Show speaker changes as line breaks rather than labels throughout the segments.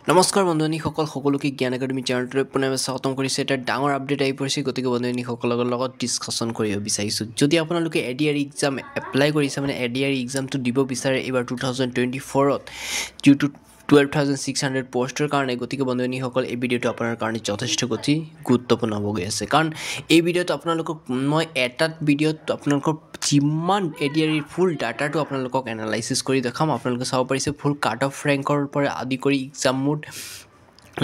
নমস্কাৰ বন্ধুসকল সকলোকে জ্ঞান একাডেমি চেনেলটোলৈ পুনৰ স্বাগতম কৰিছে। এটা ডাঙৰ আপডেট আহি পৰিছে, গতিকে বন্ধুসকলৰ লগত ডিছকাশ্যন কৰিব বিচাৰিছোঁ। যদি আপোনালোকে এডিআৰ এক্সাম এপ্লাই কৰিছে, মানে এডিআৰ এক্সামটো দিব বিচাৰে এইবাৰ 2024ত যিটো 12,600 পোষ্টৰ কাৰণে, গতিকে বন্ধুসকল এই ভিডিঅ'টো আপোনাৰ কাৰণে যথেষ্ট গুৰুত্বপূৰ্ণ হ'ব গৈ আছে। কাৰণ এই ভিডিঅ'ত আপোনালোকক মই এটা ভিডিঅ'ত আপোনালোকৰ যিমান এডিআৰ ফুল ডাটাটো আপোনালোকক এনালাইচিছ কৰি দেখাম। আপোনালোকে চাব পাৰিছে ফুল কাট অফ ৰেংকৰ পৰা আদি কৰি এক্সাম মোড,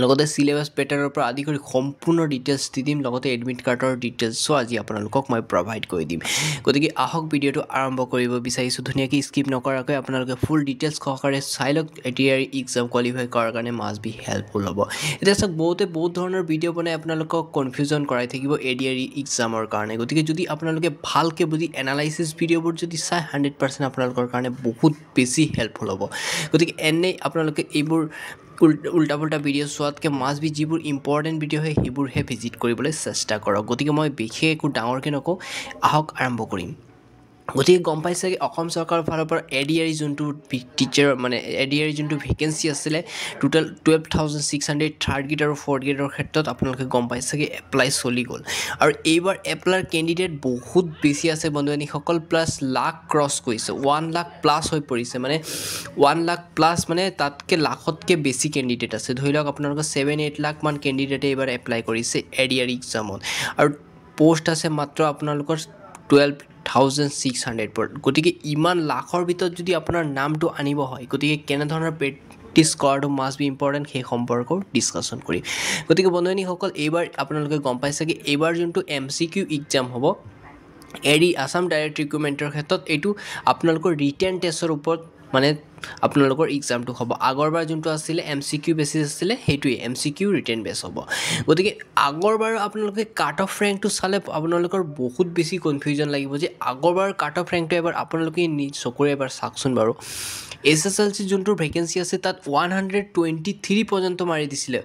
লগতে সিলেবাছ পেটাৰ্ণৰ পৰা আদি কৰি সম্পূৰ্ণ ডিটেইলছ দি দিম, লগতে এডমিট কাৰ্ডৰ ডিটেইলছো আজি আপোনালোকক মই প্ৰভাইড কৰি দিম। গতিকে আহক ভিডিঅ'টো আৰম্ভ কৰিব বিচাৰিছোঁ। ধুনীয়াকৈ স্কিপ নকৰাকৈ আপোনালোকে ফুল ডিটেইলছ সহকাৰে চাই লওক। এডিআৰ এক্সাম কোৱালিফাই কৰাৰ কাৰণে মাষ্ট বি হেল্পফুল হ'ব। এতিয়া চাওক, বহুত ধৰণৰ ভিডিঅ' বনাই আপোনালোকক কনফিউজন কৰাই থাকিব এডিআৰ এক্সামৰ কাৰণে। গতিকে যদি আপোনালোকে ভালকৈ বুজি এনালাইচিছ ভিডিঅ'বোৰ যদি চাই 100% আপোনালোকৰ কাৰণে বহুত বেছি হেল্পফুল হ'ব। গতিকে এনেই আপোনালোকে এইবোৰ উল্টা পুল্টা ভিডিঅ' চোৱাতকৈ মাষ্ট বি যিবোৰ ইম্পৰ্টেণ্ট ভিডিঅ' হয় সেইবোৰহে ভিজিট কৰিবলৈ চেষ্টা কৰক। গতিকে মই বিশেষ একো ডাঙৰকৈ নকওঁ, আহক আৰম্ভ কৰিম। গতিকে গম পাইছে অসম চৰকাৰৰ ফালৰ পৰা এডিআৰ যোনটো টিচাৰ মানে এডিআৰ যোনটো ভেকেঞ্চি আছিলে টোটেল 12,600 থাৰ্ড গ্ৰেড আৰু ফ'ৰ্থ গ্ৰেডৰ ক্ষেত্ৰত আপোনালোকে গম পাইছে এপ্লাই চলি গ'ল। আৰু এইবাৰ এপ্লাইৰ কেণ্ডিডেট বহুত বেছি আছে বন্ধুসকল, প্লাছ লাখ ক্ৰছ কৰিছে, 1 লাখ প্লাছ হৈ পৰিছে। মানে 1 লাখ প্লাছ মানে তাতকৈ লাখতকৈ বেছি কেণ্ডিডেট আছে। ধৰি লওক আপোনালোকৰ 7-8 লাখ মান কেণ্ডিডেটে এইবাৰ এপ্লাই কৰিছে এডিআৰ এক্সামত, আৰু পোষ্ট আছে মাত্ৰ আপোনালোকৰ 12,600 পৰা। গতিকে ইমান লাখৰ ভিতৰত যদি আপোনাৰ নামটো আনিব হয়, গতিকে কেনেধৰণৰ প্ৰেক্টিছ কৰাটো মাষ্ট বি ইম্পৰ্টেণ্ট সেই সম্পৰ্কেও ডিছকাশ্যন কৰিম। গতিকে বন্ধুসকল এইবাৰ আপোনালোকে গম পাইছে কি এইবাৰ যোনটো MCQ এক্সাম হ'ব আসাম ডাইৰেক্ট ৰিক্ৰুটমেণ্টৰ ক্ষেত্ৰত, এইটো আপোনালোকৰ ৰিটেন টেষ্টৰ ওপৰত মানে আপোনালোকৰ এক্সামটো হ'ব। আগৰবাৰ যোনটো আছিলে MCQ বেচিছ আছিলে, সেইটোৱে MCQ ৰিটেন বেছ হ'ব। গতিকে আগৰবাৰ আপোনালোকে কাট অফ ৰেংকটো চালে আপোনালোকৰ বহুত বেছি কনফিউজন লাগিব যে আগৰবাৰ কাট অফ ৰেংকটো এবাৰ আপোনালোকে নিজ চকুৰে এবাৰ চাওকচোন বাৰু। SSLC যোনটো ভেকেঞ্চি আছে তাত 123 পৰ্যন্ত মাৰি দিছিলে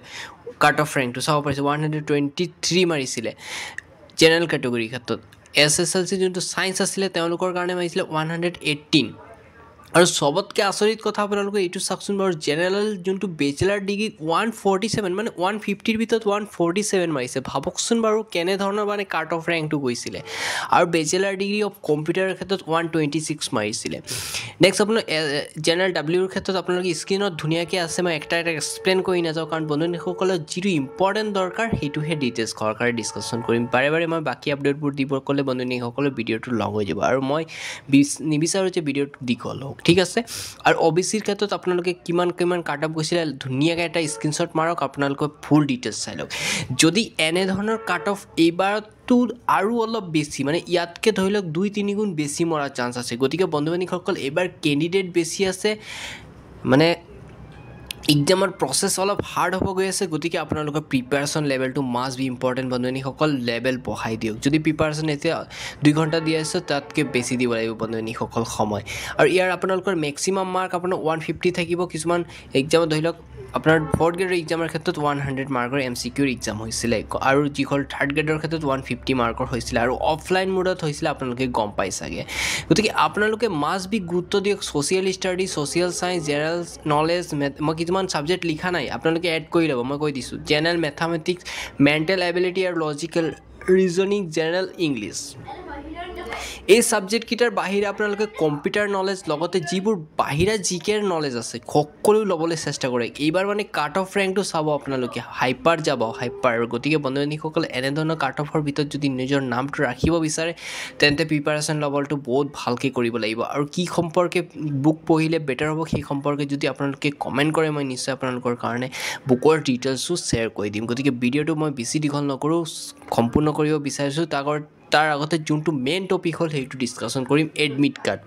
কাট অফ ৰেংকটো, চাব পাৰিছে 123 মাৰিছিলে জেনেৰেল কেটেগৰীৰ ক্ষেত্ৰত। SSLC যোনটো ছায়েন্স আছিলে তেওঁলোকৰ কাৰণে মাৰিছিলে 118। আৰু চবতকৈ আচৰিত কথা আপোনালোকে এইটো চাওকচোন বাৰু, জেনেৰেল যোনটো বেচেলাৰ ডিগ্ৰী 147 মানে 150ৰ ভিতৰত 147 মাৰিছে। ভাবকচোন বাৰু কেনেধৰণৰ মানে কাট অফ ৰেংকটো গৈছিলে। আৰু বেচেলাৰ ডিগ্ৰী অফ কম্পিউটাৰৰ ক্ষেত্ৰত 126 মাৰিছিলে। নেক্সট আপোনাৰ জেনেৰেল ডাব্লিউৰ ক্ষেত্ৰত আপোনালোকে স্ক্ৰীণত ধুনীয়াকৈ আছে, মই এটা এক্সপ্লেইন কৰি নাযাওঁ কাৰণ বন্ধুসকলৰ যিটো ইম্পৰ্টেণ্ট দৰকাৰ সেইটোহে ডিটেইলছ সহকাৰে ডিছকাশ্যন কৰিম। বাৰে মই বাকী আপডেটবোৰ দিব ক'লে বন্ধুসকলৰ ভিডিঅ'টো লং হৈ যাব, আৰু মই নিবিচাৰোঁ যে ভিডিঅ'টো দীঘল হওক, ঠিক আছে। আৰু OBCৰ ক্ষেত্ৰত আপোনালোকে কিমান কাট অফ গৈছিলে ধুনীয়াকৈ এটা স্ক্ৰীনশ্বট মাৰক, আপোনালোকে ফুল ডিটেইলছ চাই লওক। যদি এনেধৰণৰ কাট অফ এইবাৰতো আৰু অলপ বেছি মানে ইয়াতকৈ ধৰি লওক 2-3 গুণ বেছি মৰাৰ চান্স আছে। গতিকে বন্ধুসকল এইবাৰ কেণ্ডিডেট বেছি আছে, মানে এক্সামৰ প্ৰচেছ অলপ হাৰ্ড হ'ব গৈ আছে। গতিকে আপোনালোকৰ প্ৰিপেৰেশ্যন লেভেলটো মাষ্ট বি ইম্পৰ্টেণ্ট বন্ধুসকল, লেভেল বঢ়াই দিয়ক। যদি প্ৰিপেৰেশ্যন এতিয়া 2 ঘণ্টা দি আছে তাতকৈ বেছি দিব লাগিব বন্ধুসকল সময়। আৰু ইয়াৰ আপোনালোকৰ মেক্সিমাম মাৰ্ক আপোনাৰ 150 থাকিব। কিছুমান এক্সামত ধৰি লওক আপোনাৰ 4th গ্ৰেডৰ এক্সামৰ ক্ষেত্ৰত 100 মাৰ্কৰ MCQৰ এক্সাম হৈছিলে, আৰু যিখন 3rd গ্ৰেডৰ ক্ষেত্ৰত 150 মাৰ্কৰ হৈছিলে, আৰু অফলাইন মোডত হৈছিলে আপোনালোকে গম পাই চাগে। গতিকে আপোনালোকে মাষ্ট বি গুৰুত্ব দিয়ক। Social study, social science, general knowledge, মই কিছুমান ছাবজেক্ট লিখা নাই, আপোনালোকে এড কৰি ল'ব, মই কৈ দিছোঁ। জেনেৰেল মেথামেটিক্স, মেণ্টেল এবিলিটি আৰু লজিকেল ৰিজনিং, জেনেৰেল ইংলিছ, এই ছাবজেক্টকেইটাৰ বাহিৰে আপোনালোকে কম্পিউটাৰ নলেজ, লগতে যিবোৰ বাহিৰা জিকেৰ নলেজ আছে সকলো ল'বলৈ চেষ্টা কৰে। এইবাৰ মানে কাট অফ ৰেংকটো চাব আপোনালোকে, হাইপাৰ যাব, হাইপাৰ। গতিকে বন্ধুসকল এনেধৰণৰ কাট অফৰ ভিতৰত যদি নিজৰ নামটো ৰাখিব বিচাৰে তেন্তে প্ৰিপাৰেশ্যন লেভেলটো বহুত ভালকৈ কৰিব লাগিব। আৰু কি সম্পৰ্কে বুক পঢ়িলে বেটাৰ হ'ব সেই সম্পৰ্কে যদি আপোনালোকে কমেণ্ট কৰে, মই নিশ্চয় আপোনালোকৰ কাৰণে বুকৰ ডিটেইলছো শ্বেয়াৰ কৰি দিম। গতিকে ভিডিঅ'টো মই বেছি দীঘল নকৰোঁ, সম্পূৰ্ণ কৰিব বিচাৰিছোঁ। তাৰ আগতে যোনটো মেইন টপিক হ'ল সেইটো ডিছকাশ্যন কৰিম, এডমিট কাৰ্ড।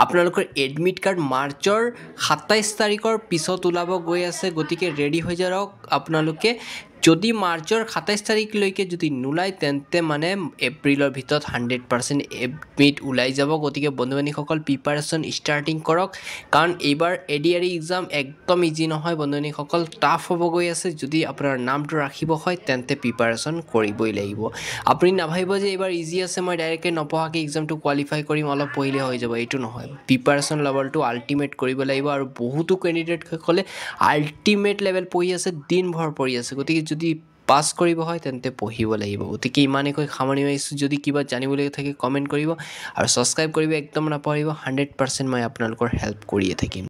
আপোনালোকৰ এডমিট কাৰ্ড মাৰ্চৰ 27 তাৰিখৰ পিছত ওলাব গৈ আছে। গতিকে ৰেডি হৈ যাওক আপোনালোকে। যদি মাৰ্চৰ 27 তাৰিখলৈকে যদি নোলায় তেন্তে মানে এপ্ৰিলৰ ভিতৰত 100% এডমিট ওলাই যাব গতিকে বন্ধুবান্ধীসকল প্ৰিপাৰেশ্যন ষ্টাৰ্টিং কৰক কাৰণ এইবাৰ এডিআৰই এক্সাম একদম ইজি নহয় বন্ধুবান্ধীসকল টাফ হ'ব গৈ আছে যদি আপোনাৰ নামটো ৰাখিব হয় তেন্তে প্ৰিপাৰেশ্যন কৰিবই লাগিব আপুনি নাভাবিব যে এইবাৰ ইজি আছে মই ডাইৰেক্টলি নপঢ়াকৈ এক্সামটো কোৱালিফাই কৰিম অলপ পঢ়িলে হৈ যাব এইটো নহয় প্ৰিপাৰেশ্যন লেভেলটো আল্টিমেট কৰিব লাগিব আৰু বহুতো কেণ্ডিডেটসকলে আল্টিমেট লেভেল পঢ়ি আছে দিনভৰ পঢ়ি আছে গতিকে যদি পাছ কৰিব হয় তেন্তে পঢ়িব লাগিব গতিকে ইমানেই কৈ সামৰণি মাৰিছোঁ যদি কিবা জানিবলগীয়া থাকে কমেণ্ট কৰিব আৰু ছাবস্ক্ৰাইব কৰিব একদম নাপাহৰিব 100% মই আপোনালোকৰ হেল্প কৰিয়ে থাকিম